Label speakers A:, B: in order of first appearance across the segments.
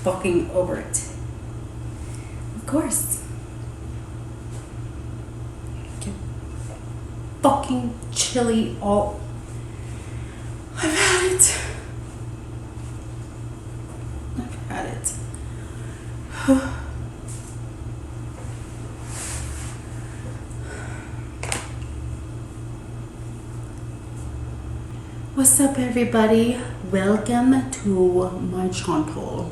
A: fucking over it. Of course. Get fucking chili all. I've had it. I've had it. What's up, everybody? Welcome to my channel.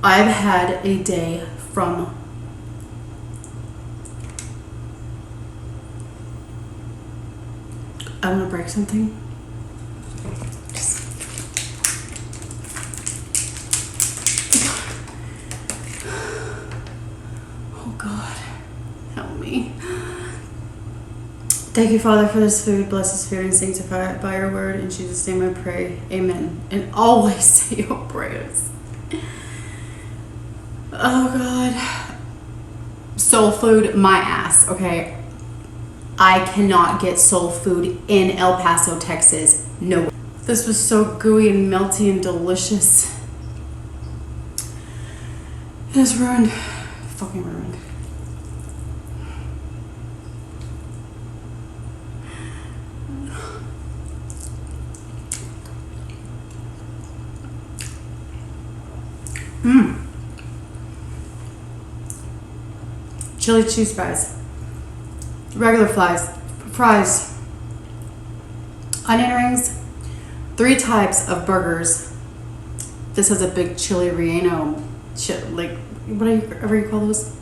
A: I've had a day from I'm gonna break something. Oh God, help me. Thank you, Father, for this food. Bless this food and sanctify it by your word. In Jesus' name I pray. Amen. And always say your prayers. Oh, God. Soul food, my ass, okay? I cannot get soul food in El Paso, Texas. No. This was so gooey and melty and delicious. It is ruined. Fucking ruined. Chili cheese fries, regular fries, onion rings, 3 types of burgers. This has a big chili relleno, like whatever you call those,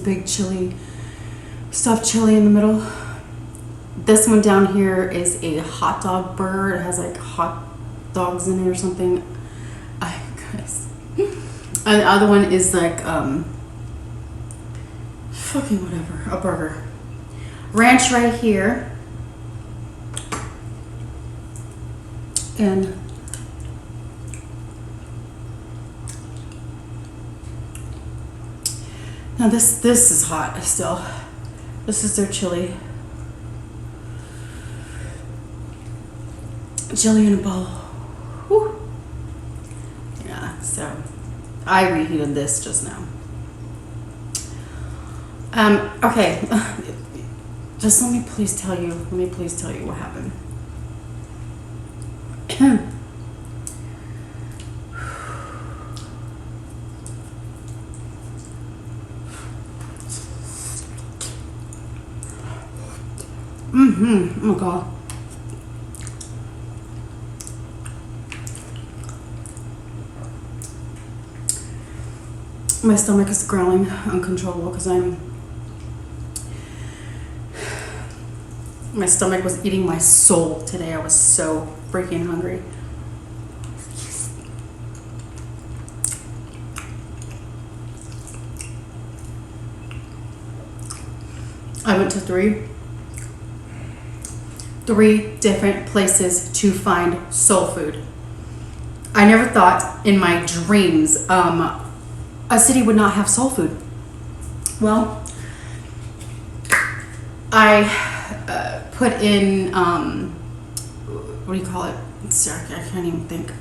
A: big chili, stuffed chili in the middle. This one down here is a hot dog burger. It has like hot dogs in it or something. Guys. And the other one is like fucking whatever, a burger. Ranch right here. And now this is hot still. This is their chili. Chili in a bowl. Whew. Yeah, so I reheated this just now. Okay. Just let me please tell you what happened. Oh my God. My stomach is growling uncontrollable because my stomach was eating my soul today. I was so freaking hungry. I went to three different places to find soul food. I never thought in my dreams a city would not have soul food. Well, I put in, what do you call it? Sorry, I can't even think.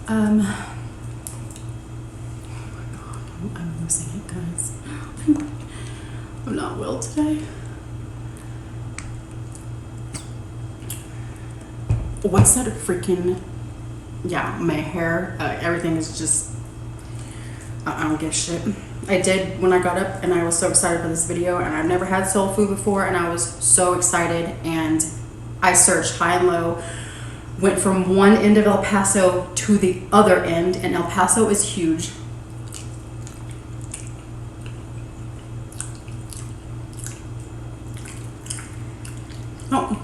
A: Oh my God, I'm losing it, guys. I'm not well today. What's that freaking, yeah, my hair, everything is just, I don't give a shit. I did when I got up and I was so excited for this video, and I've never had soul food before, and I was so excited, and I searched high and low, went from one end of El Paso to the other end, and El Paso is huge. Oh.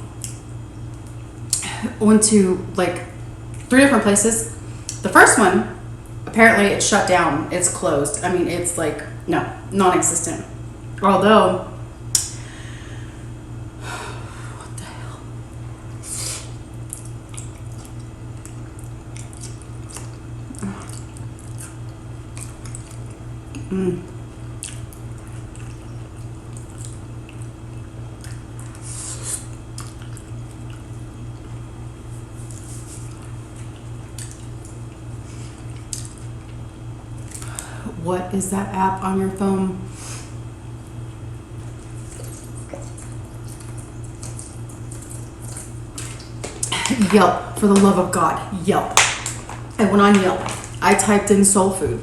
A: Went to like 3 different places. The first one, apparently it's shut down. It's closed. I mean, it's like, no, non-existent. Although, what the hell? What is that app on your phone? Yelp, for the love of God, Yelp. I went on Yelp. I typed in soul food.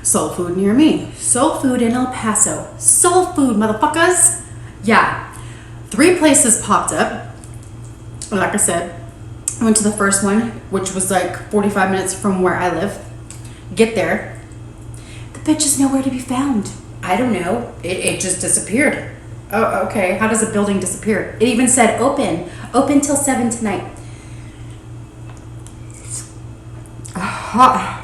A: Soul food near me. Soul food in El Paso. Soul food, motherfuckers. Yeah. 3 places popped up. Like I said, I went to the first one, which was like 45 minutes from where I live. Get there. The bitch is nowhere to be found. I don't know. It just disappeared. Oh, okay. How does a building disappear? It even said open. Open till 7 tonight. Hot.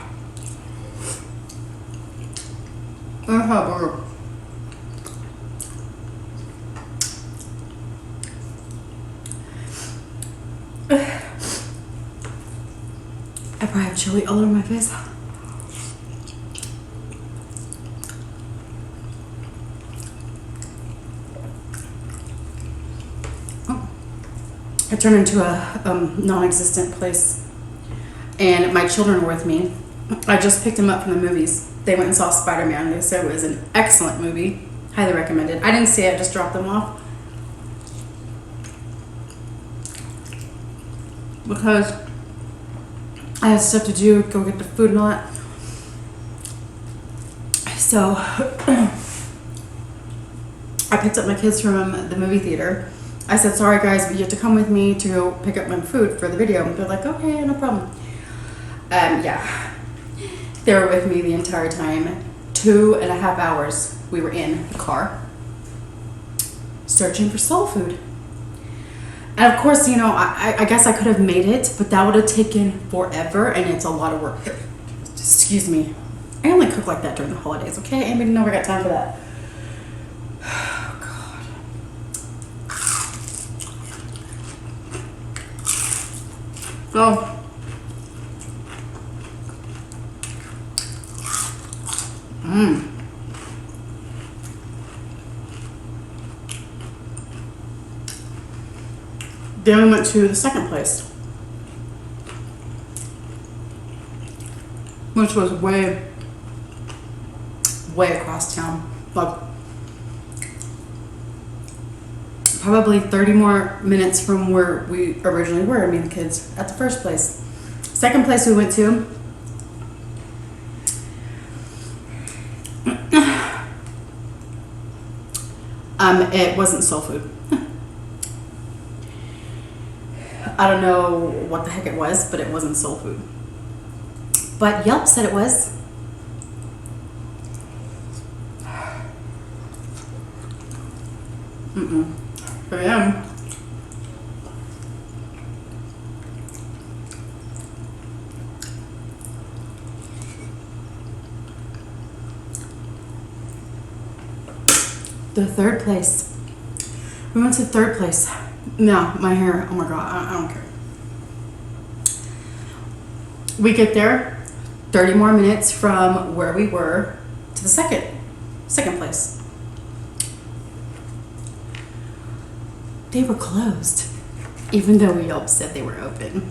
A: I probably have chili all over my face. Oh. I turned into a non-existent place, and my children were with me. I just picked them up from the movies. They went and saw Spider-Man. They said it was an excellent movie. Highly recommended. I didn't see it. I just dropped them off because I had stuff to do, go get the food and all that. So I picked up my kids from the movie theater. I said, sorry guys, but you have to come with me to go pick up my food for the video. And they're like, okay, no problem. Yeah, they were with me the entire time. 2.5 hours we were in the car searching for soul food. And of course, you know, I guess I could have made it, but that would have taken forever, and it's a lot of work. Excuse me. I only cook like that during the holidays, okay? Anybody never got time for that. Oh, God. So, then we went to the second place, which was way across town. Like probably 30 more minutes from where we originally were, me and the kids, at the first place. Second place we went to, it wasn't soul food. I don't know what the heck it was, but it wasn't soul food. But Yelp said it was. For them. The third place. We went to the third place. No, my hair, oh my God, I don't care. We get there, 30 more minutes from where we were to the second place. They were closed, even though Yelp said they were open.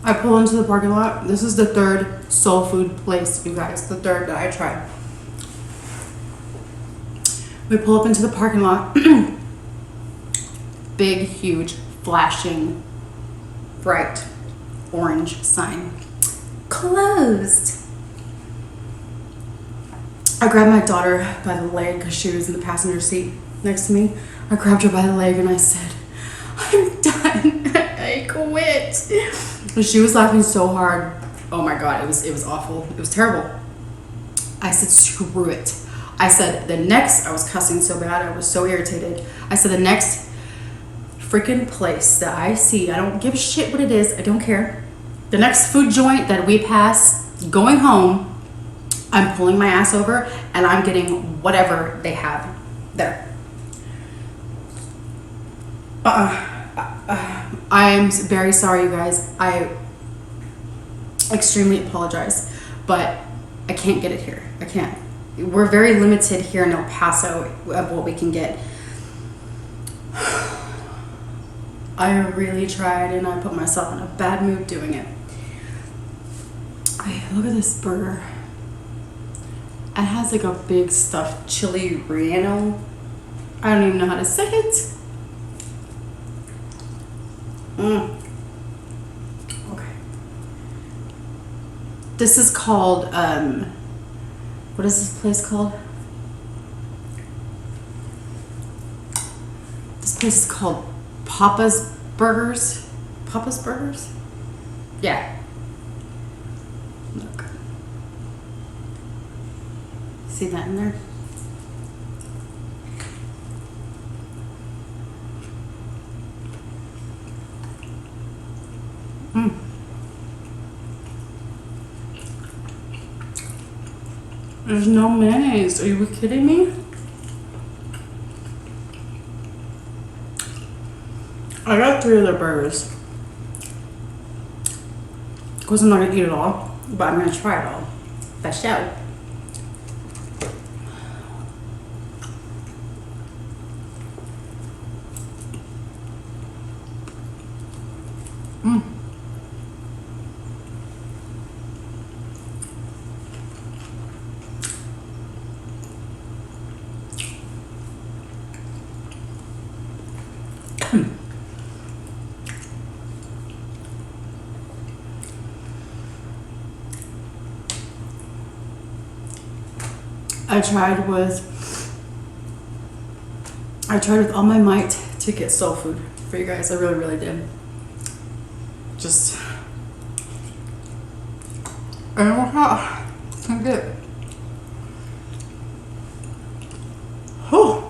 A: I pull into the parking lot. This is the third soul food place, you guys. The third that I tried. We pull up into the parking lot. Big, huge, flashing, bright orange sign. Closed. I grabbed my daughter by the leg because she was in the passenger seat next to me. I grabbed her by the leg and I said, I'm done. I quit. She was laughing so hard. Oh my God, it was awful. It was terrible. I said, screw it. I said, I was cussing so bad. I was so irritated. I said, the next freaking place that I see, I don't give a shit what it is. I don't care. The next food joint that we pass going home, I'm pulling my ass over and I'm getting whatever they have there. I am very sorry, you guys. I extremely apologize, but I can't get it here. I can't. We're very limited here in El Paso of what we can get. I really tried, and I put myself in a bad mood doing it. Okay, look at this burger. It has like a big stuffed chili relleno. I don't even know how to say it. Okay. This is called, what is this place called? This place is called Papa's Burgers. Papa's Burgers? Yeah. Look. See that in there? There's no mayonnaise. Are you kidding me? I got 3 of their burgers. Of course, I'm not gonna eat it all, but I'm gonna try it all. That's show. I tried with all my might to get soul food for you guys. I really, really did. Just, I don't know how. I did. Oh.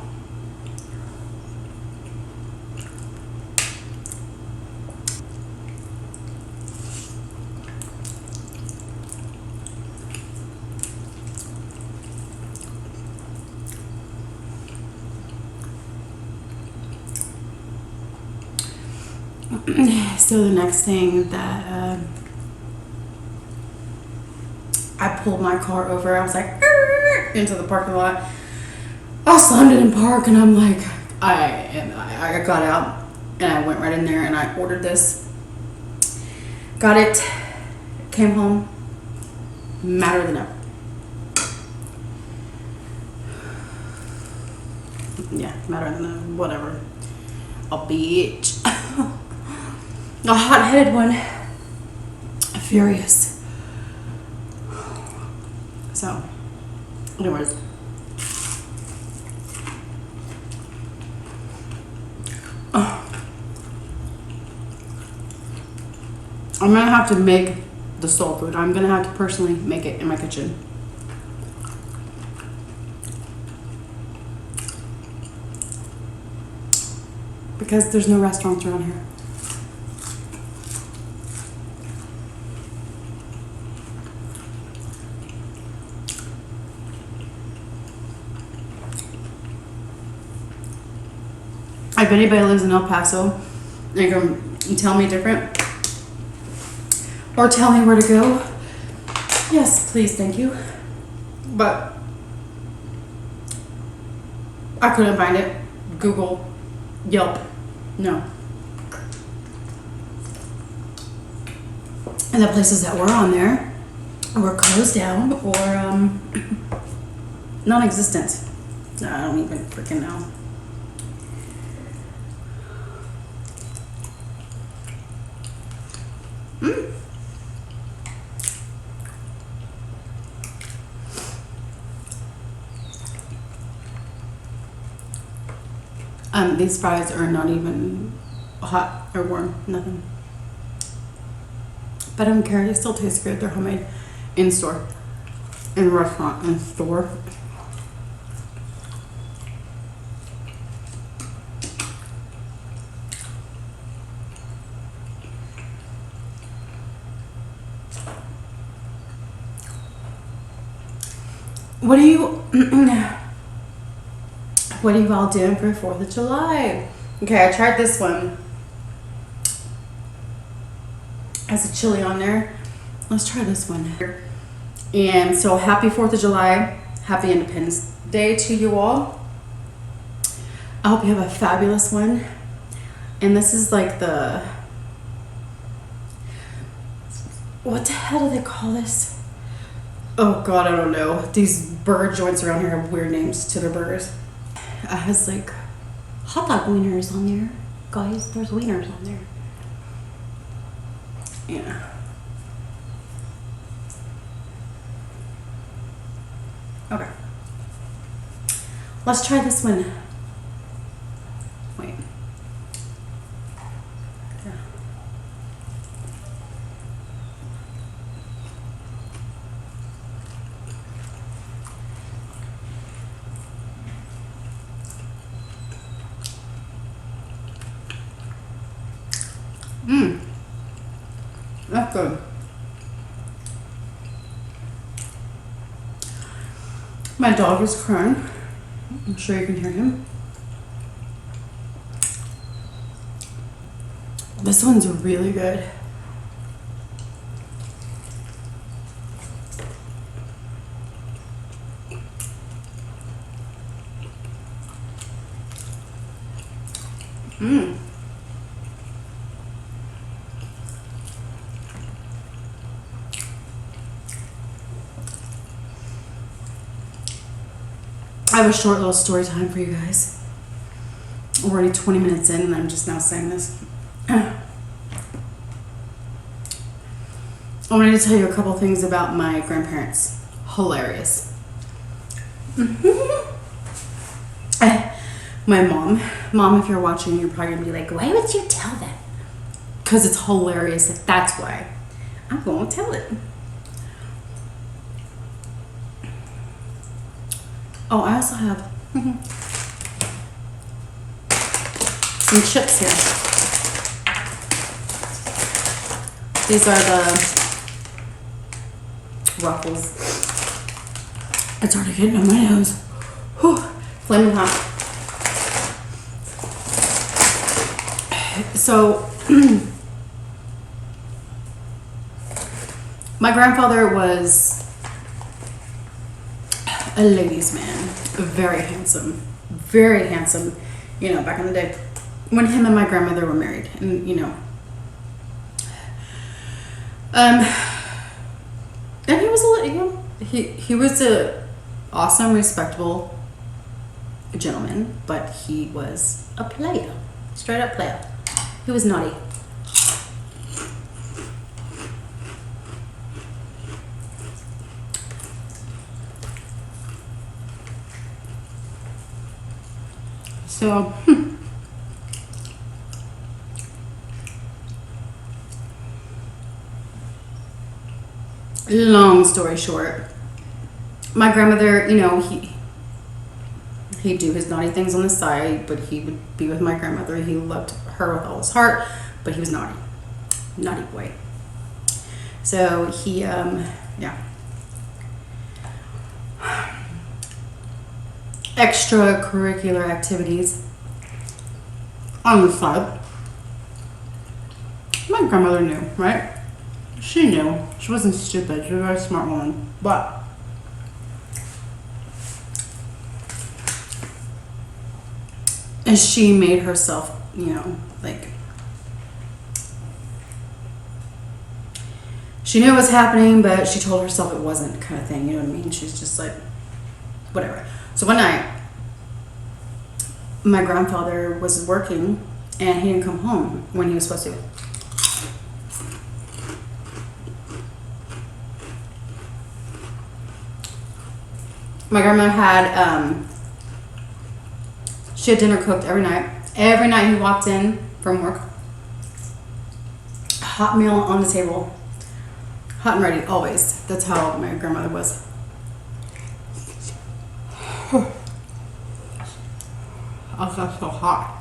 A: So the next thing that I pulled my car over, I was like into the parking lot. I slammed it in park, and I'm like, I got out and I went right in there and I ordered this. Got it. Came home. Madder than ever. Yeah, madder than ever. Whatever. A bitch. A hot-headed one. Furious. So, anyways. I'm gonna have to make the soul food. I'm gonna have to personally make it in my kitchen. Because there's no restaurants around here. If anybody lives in El Paso, they can tell me different or tell me where to go. Yes, please, thank you. But I couldn't find it. Google, Yelp, no. And the places that were on there were closed down or non-existent. No, I don't even freaking know. These fries are not even hot or warm, nothing. But I don't care, they still taste good. They're homemade in store, in restaurant, in store. What are you all doing for 4th of July? Okay, I tried this one. Has a chili on there. Let's try this one. And so happy 4th of July. Happy Independence Day to you all. I hope you have a fabulous one. And this is like the, what the hell do they call this? Oh God, I don't know. These burger joints around here have weird names to their burgers. It has like hot dog wieners on there. Guys, there's wieners on there. Yeah. Okay. Let's try this one. Wait. Yeah. That's good. My dog is crying. I'm sure you can hear him. This one's really good. I have a short little story time for you guys. We're already 20 minutes in and I'm just now saying this. I wanted to tell you a couple things about my grandparents. Hilarious. My mom, if you're watching, you're probably gonna be like, why would you tell that? Because it's hilarious. That's why I'm gonna tell it. Oh, I also have some chips here. These are the Ruffles. It's already getting on my nose. Whew, flaming hot. So, my grandfather was a ladies' man, very handsome, you know, back in the day when him and my grandmother were married. And you know, and he was he was a awesome, respectable gentleman, but he was a player, straight up player. He was naughty. So, long story short, my grandmother, you know, he'd do his naughty things on the side, but he would be with my grandmother. He loved her with all his heart, but he was naughty boy. So he, yeah. Extracurricular activities on the side. My grandmother knew, right? She knew. She wasn't stupid. She was a very smart woman. But and she made herself, you know, like she knew what was happening, but she told herself it wasn't, kind of thing. You know what I mean? She's just like, whatever. So one night, my grandfather was working and he didn't come home when he was supposed to. My grandma had, she had dinner cooked every night. Every night he walked in from work, hot meal on the table, hot and ready, always. That's how my grandmother was. Oh, that's so hot.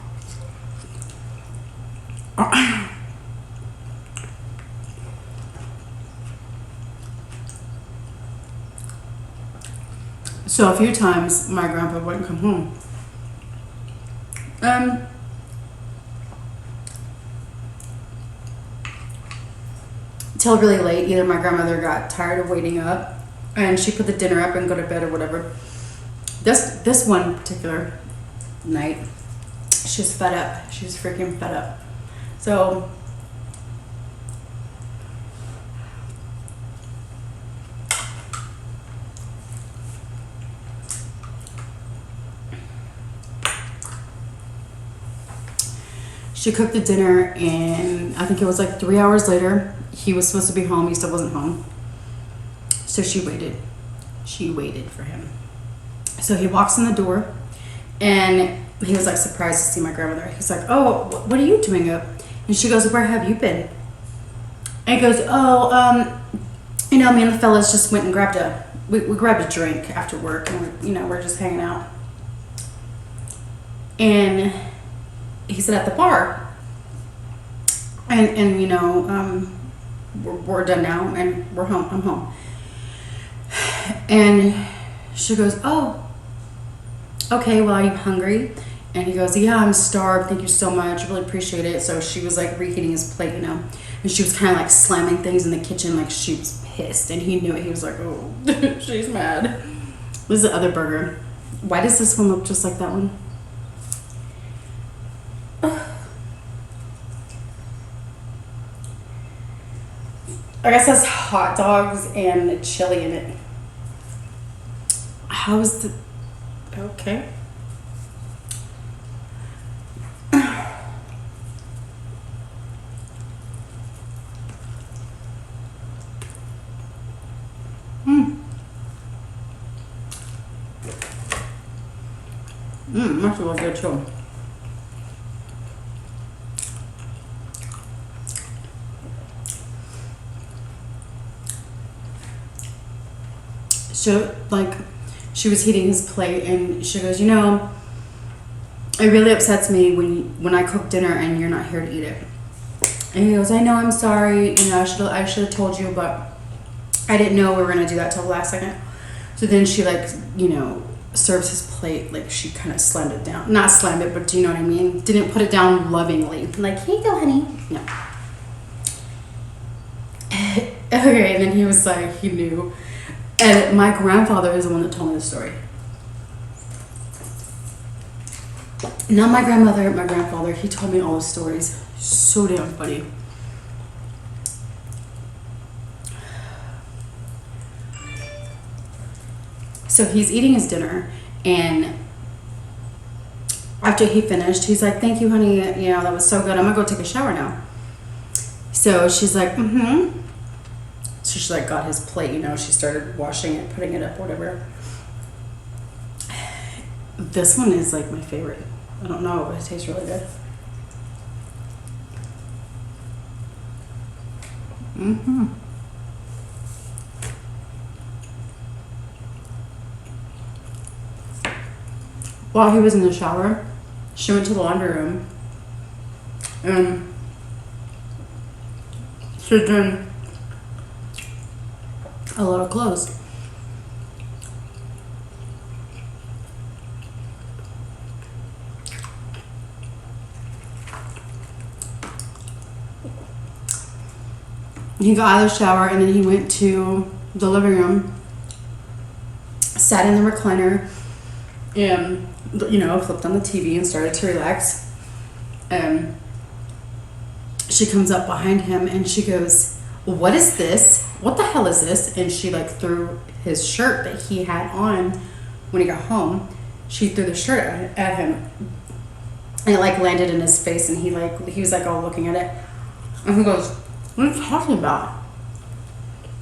A: So a few times my grandpa wouldn't come home. till really late. Either my grandmother got tired of waiting up and she put the dinner up and go to bed or whatever. This one particular night, she was fed up. She was freaking fed up. So she cooked the dinner, and I think it was like 3 hours later. He was supposed to be home. He still wasn't home. So she waited. She waited for him. So he walks in the door, and he was like surprised to see my grandmother. He's like, "Oh, what are you doing up?" And she goes, "Where have you been?" And he goes, "Oh, me and the fellas just went and grabbed we grabbed a drink after work, and we're just hanging out." And he said, "At the bar." And we're done now, and we're home. I'm home. And she goes, "Oh, okay, well, are you hungry?" And he goes, "Yeah, I'm starved. Thank you so much. I really appreciate it." So she was like reheating his plate, and she was kind of like slamming things in the kitchen, like she was pissed, and he knew it. He was like, "Oh, she's mad." This is the other burger. Why does this one look just like that one? I guess that's hot dogs and chili in it. How's the... Okay. That's really good too. So, she was heating his plate, and she goes, "It really upsets me when I cook dinner and you're not here to eat it." And he goes, "I know, I'm sorry. I should have told you, but I didn't know we were gonna do that till the last second." So then she serves his plate, like she kind of slammed it down. Not slammed it, but do you know what I mean? Didn't put it down lovingly. Like, "Here you go, honey." No. Okay, and then he was like, he knew. And my grandfather is the one that told me the story. Not my grandmother, my grandfather. He told me all the stories. So damn funny. So he's eating his dinner, and after he finished, he's like, "Thank you, honey. That was so good. I'm gonna go take a shower now." So she's like, "Mm-hmm." So she got his plate, she started washing it, putting it up, whatever. This one is my favorite. I don't know, but it tastes really good. While he was in the shower, she went to the laundry room, and she did a lot of clothes. He got out of the shower, and then he went to the living room, sat in the recliner, and flipped on the TV and started to relax. And she comes up behind him, and she goes, "What is this? What the hell is this?" And she threw his shirt that he had on when he got home. She threw the shirt at him, and it landed in his face, and he was all looking at it, and he goes, "What are you talking about?"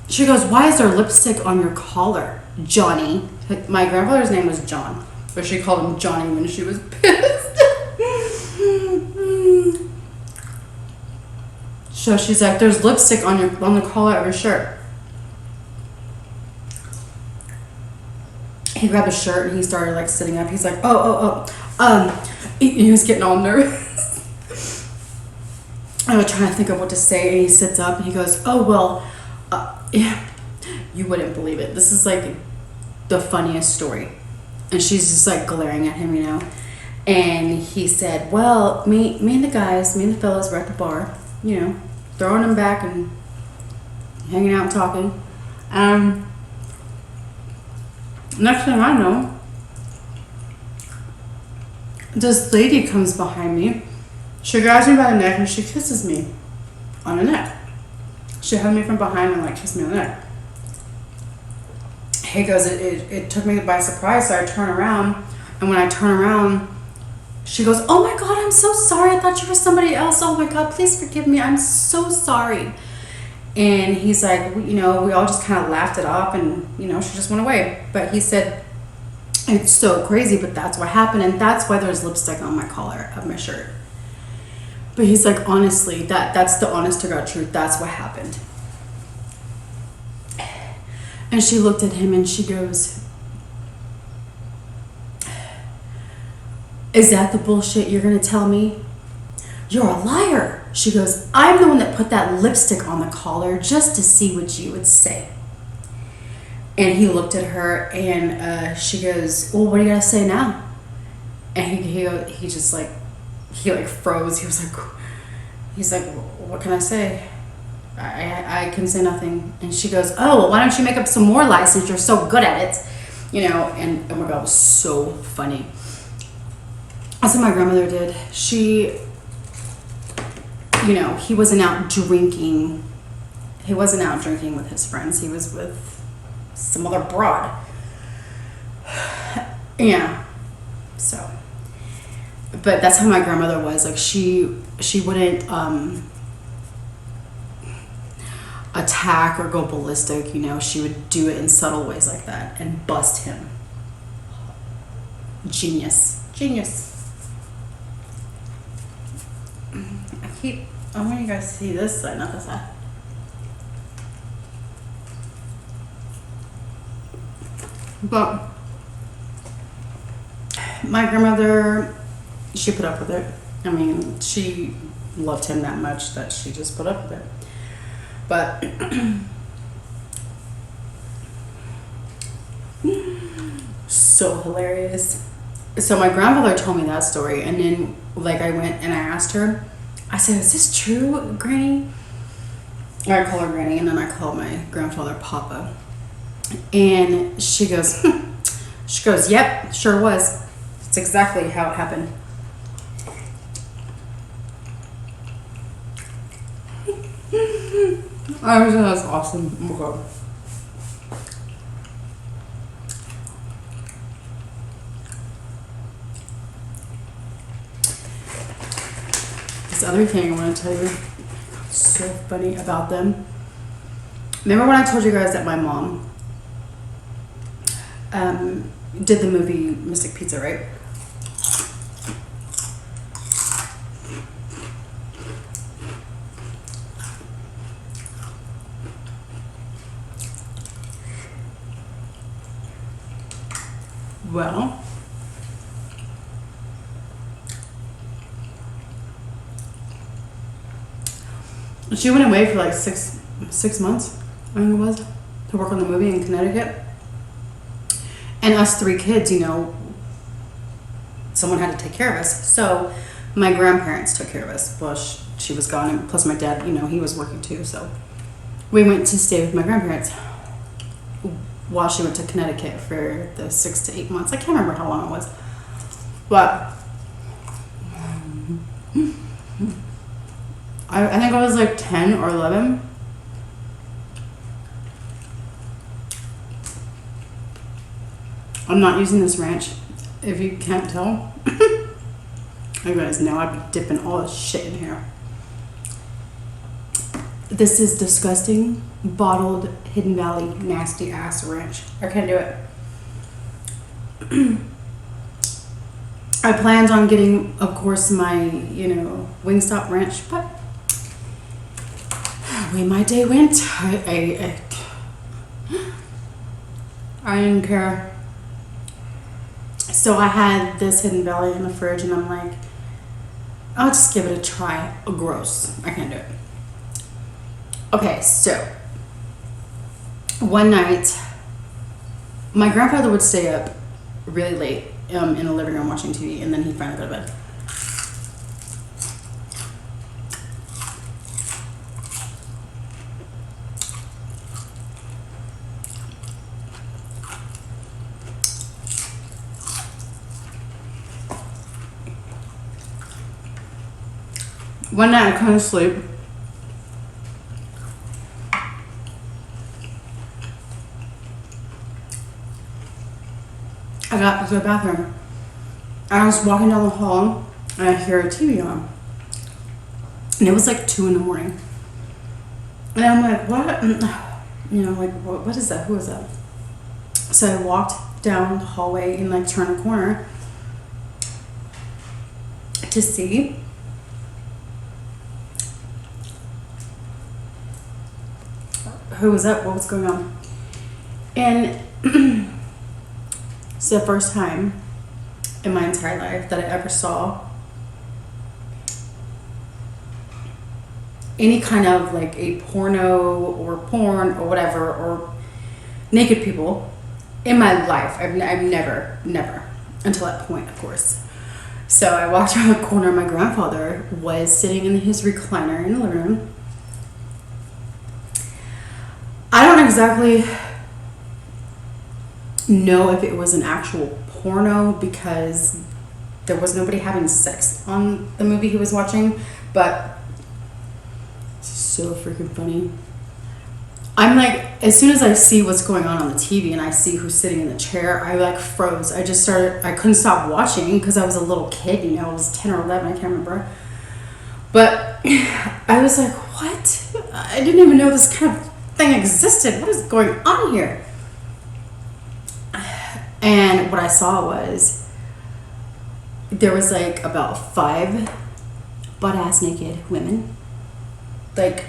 A: She goes, "Why is there lipstick on your collar, Johnny?" My grandfather's name was John, but she called him Johnny when she was pissed. So she's like, "There's lipstick on the collar of your shirt." He grabbed his shirt and he started sitting up. He's like, "Oh. He was getting all nervous. I was trying to think of what to say, and he sits up and he goes, "Oh, well, yeah, you wouldn't believe it. This is the funniest story." And she's just glaring at him, And he said, "Well, me and the fellas were at the bar, throwing them back and hanging out and talking. Next thing I know, this lady comes behind me. She grabs me by the neck and she kisses me on the neck. She hugged me from behind and like kissed me on the neck. He goes, it took me by surprise, so I turn around, and when I turn around, she goes, "Oh my God, I'm so sorry. I thought you were somebody else. Oh my God, please forgive me. I'm so sorry." And he's like, we all just kind of laughed it off, and she just went away. But he said, "It's so crazy, but that's what happened, and that's why there's lipstick on my collar of my shirt." But he's like, honestly, that's the honest to God truth. That's what happened. And she looked at him and she goes, "Is that the bullshit you're gonna tell me? You're a liar." She goes, "I'm the one that put that lipstick on the collar just to see what you would say." And he looked at her and she goes, "Well, what do you gotta say now?" And he just like, he like froze. He's like, "What can I say? I can say nothing." And she goes, "Oh, well, why don't you make up some more lies since you're so good at it?" And oh my God, it was so funny. That's what my grandmother did. She, he wasn't out drinking. He wasn't out drinking with his friends. He was with some other broad. Yeah. So, but that's how my grandmother was. Like she wouldn't attack or go ballistic. She would do it in subtle ways like that and bust him. Genius. I want you guys to see this side, not this side. But my grandmother, she put up with it. I mean, she loved him that much that she just put up with it. But so hilarious. So my grandmother told me that story, and then like I went and I asked her, I said, "Is this true, Granny?" Or I call her Granny, and then I call my grandfather Papa. And she goes, "Yep, sure was. It's exactly how it happened." I was that's awesome. Oh my God. This other thing I want to tell you, so funny about them. Remember when I told you guys that my mom did the movie Mystic Pizza, right? Well, she went away for like six months, I think it was, to work on the movie in Connecticut. And us three kids, someone had to take care of us. So my grandparents took care of us while she was gone. And plus my dad, he was working too. So we went to stay with my grandparents while she went to Connecticut for the 6 to 8 months. I can't remember how long it was. But I think I was like 10 or 11. I'm not using this ranch, if you can't tell. You guys know I'd be dipping all this shit in here. This is disgusting, bottled, Hidden Valley, nasty ass ranch. I can't do it. I planned on getting, of course, my, Wingstop ranch, but the way my day went, I didn't care. So I had this Hidden Valley in the fridge, and I'm like, I'll just give it a try. Oh, gross. I can't do it. Okay, so one night, my grandfather would stay up really late in the living room watching TV, and then he'd finally go to bed. One night I couldn't sleep. I got to the bathroom. I was walking down the hall and I hear a TV on. And it was like 2 in the morning. And I'm like, what? You know, like, what is that? Who is that? So I walked down the hallway and like turned a corner to see. Who was up? What was going on? And it's the first time in my entire life that I ever saw any kind of like a porno or porn or whatever or naked people in my life. I've never until that point, of course. So I walked around the corner. My grandfather was sitting in his recliner in the living room. I don't exactly know if it was an actual porno because there was nobody having sex on the movie he was watching, but it's so freaking funny. I'm like, as soon as I see what's going on the TV and I see who's sitting in the chair, I like froze. I couldn't stop watching because I was a little kid, you know, I was 10 or 11, I can't remember. But I was like, what? I didn't even know this kind of thing existed. What is going on here? And what I saw was there was like about 5 butt-ass naked women, like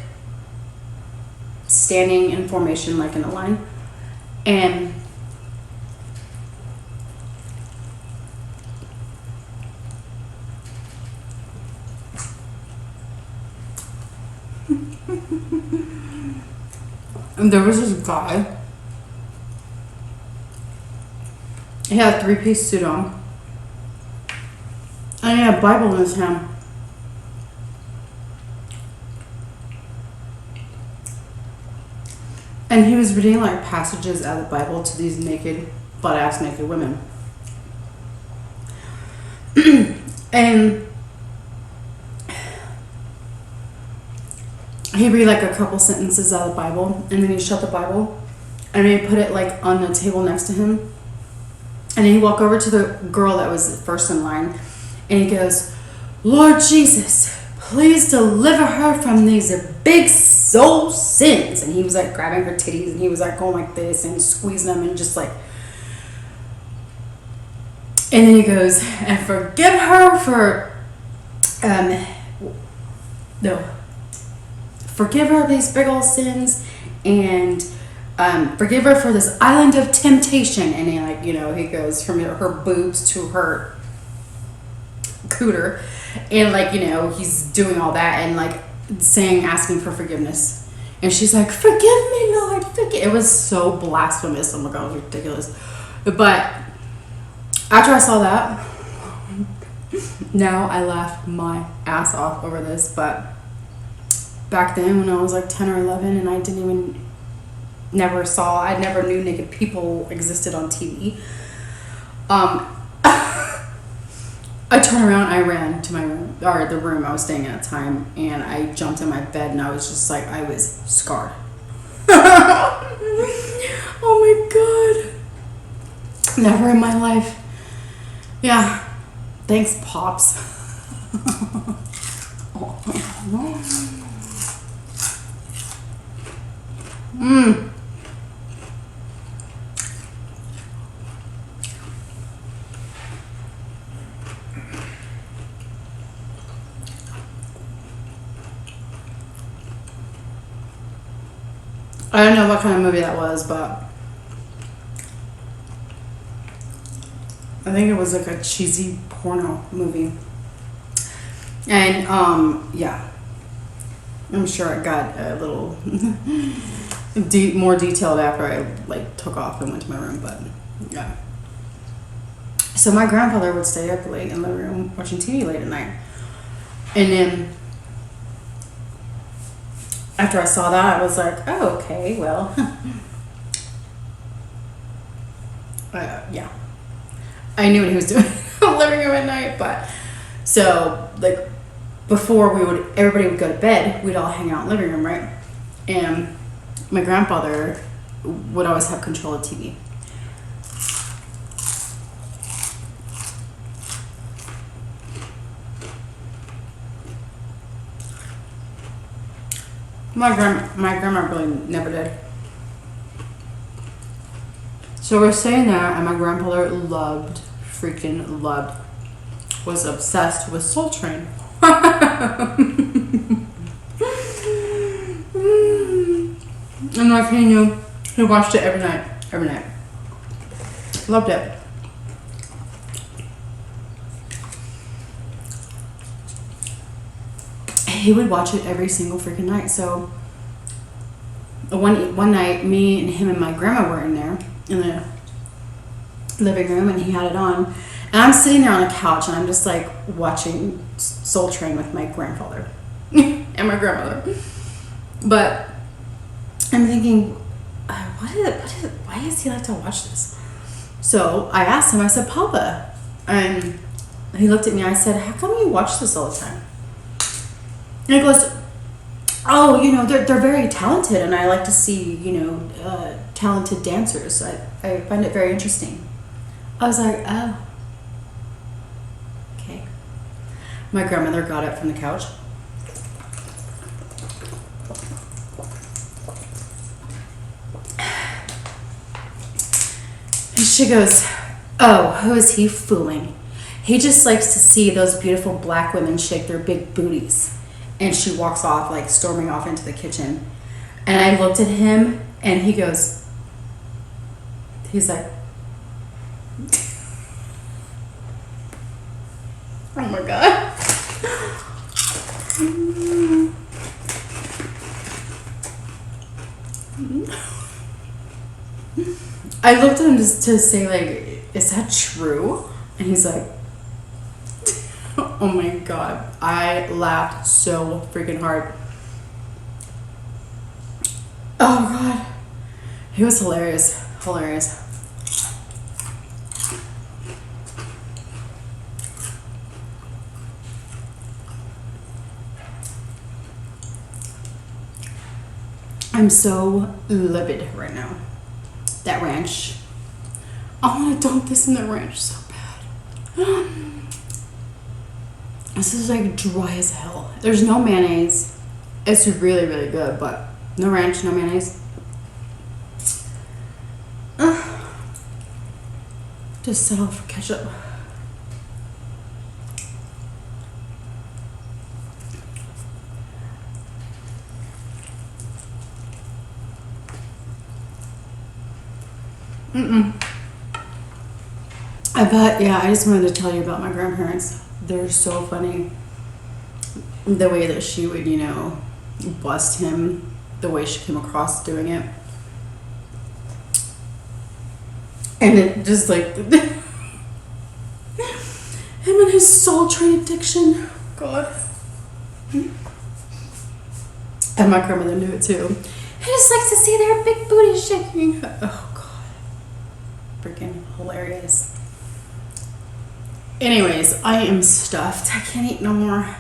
A: standing in formation, like in a line, and there was this guy. He had a 3-piece suit on, and he had a Bible in his hand. And he was reading like passages out of the Bible to these naked, butt-ass naked women. And he'd read like a couple sentences out of the Bible, and then he'd shut the Bible, and then he'd put it like on the table next to him. And then he'd walk over to the girl that was first in line, and he goes, "Lord Jesus, please deliver her from these big soul sins." And he was like grabbing her titties, and he was like going like this and squeezing them and just like. And then he goes, "And forgive her for, forgive her these big old sins, and forgive her for this island of temptation." And he like, you know, he goes from her boobs to her cooter, and like, you know, he's doing all that and like asking for forgiveness, and she's like, "Forgive me, Lord, forgive." It was so blasphemous. Oh my God, it was ridiculous. But after I saw that, now I laugh my ass off over this, but back then when I was like 10 or 11 and I never knew naked people existed on TV. I turned around, I ran to my room, or the room I was staying at the time, and I jumped in my bed, and I was just like, I was scarred. Oh my God. Never in my life. Yeah. Thanks, Pops. I don't know what kind of movie that was, but I think it was like a cheesy porno movie. And yeah, I'm sure it got a little more detailed after I like took off and went to my room, but yeah. So my grandfather would stay up late in the room watching TV late at night, and then after I saw that, I was like, oh, okay, well, yeah. I knew what he was doing in the living room at night, but so, like, before everybody would go to bed, we'd all hang out in the living room, right? And my grandfather would always have control of TV. My grandma really never did. So we're staying there, and my grandfather freaking loved, was obsessed with Soul Train. And like he knew, he watched it every night. Loved it. He would watch it every single freaking night. So one night, me and him and my grandma were in there in the living room, and he had it on, and I'm sitting there on the couch, and I'm just like watching Soul Train with my grandfather and my grandmother. But I'm thinking, why does he like to watch this? So I asked him, I said, Papa, and he looked at me. I said, how come you watch this all the time? And he goes, oh, they're very talented, and I like to see, talented dancers. I find it very interesting. I was like, oh, okay. My grandmother got up from the couch. And she goes, oh, who is he fooling? He just likes to see those beautiful black women shake their big booties. And she walks off, like storming off into the kitchen. And I looked at him, and he's like, oh my God. I looked at him just to say, like, is that true? And he's like, oh my God. I laughed so freaking hard. Oh God. He was hilarious. I'm so livid right now. That ranch. I want to dump this in the ranch so bad. This is like dry as hell. There's no mayonnaise. It's really, really good, but no ranch, no mayonnaise. Just settle for ketchup. I just wanted to tell you about my grandparents. They're so funny. The way that she would, bust him, the way she came across doing it. And it just like, him and his Soul Train addiction. God. And my grandmother knew it too. He just likes to see their big booty shaking. Oh God. Freaking hilarious. Anyways, I am stuffed. I can't eat no more.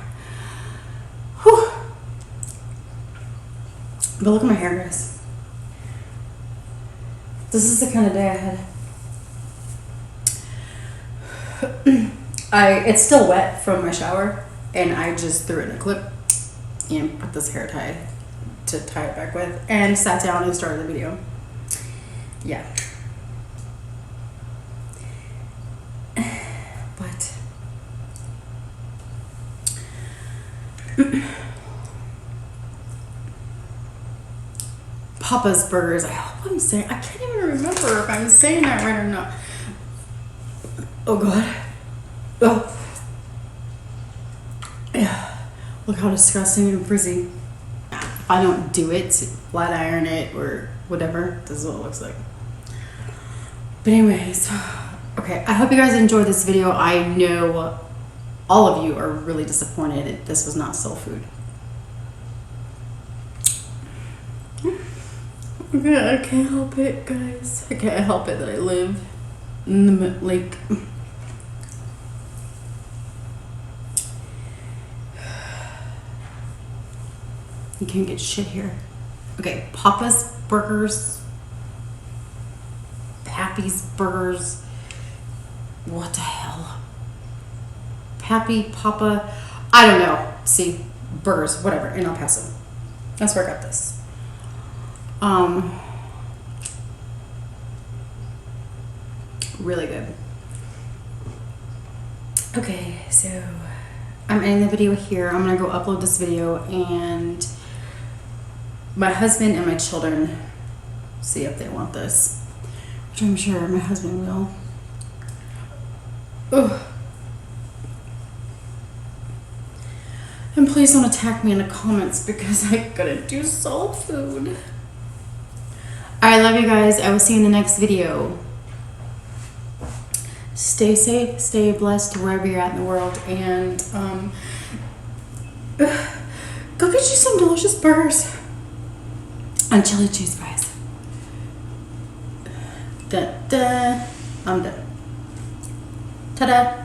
A: Whew. But look at my hair, guys. This is the kind of day I had. It's still wet from my shower, and I just threw it in a clip and put this hair tie to tie it back with, and sat down and started the video. Yeah. But Papa's Burgers. I hope I'm saying. I can't even remember if I'm saying that right or not. Oh God. Oh. Yeah. Look how disgusting and frizzy. If I don't do it, flat iron it or whatever, this is what it looks like. But anyways, okay. I hope you guys enjoyed this video. I know all of you are really disappointed this was not soul food. Okay, I can't help it, guys. I can't help it that I live in the lake. You can't get shit here. Okay, Papa's Burgers. Pappy's Burgers. What the hell? Pappy, Papa. I don't know. See, burgers, whatever, in El Paso. That's where I got this. Really good. Okay, so I'm ending the video here. I'm gonna go upload this video, and my husband and my children see if they want this, which I'm sure my husband will. Ugh. And please don't attack me in the comments because I couldn't do soul food. I love you guys. I will see you in the next video. Stay safe, stay blessed wherever you're at in the world, and go get you some delicious burgers and chili cheese fries. Da-da. I'm done. Ta-da.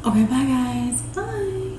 A: Okay, bye guys. Bye.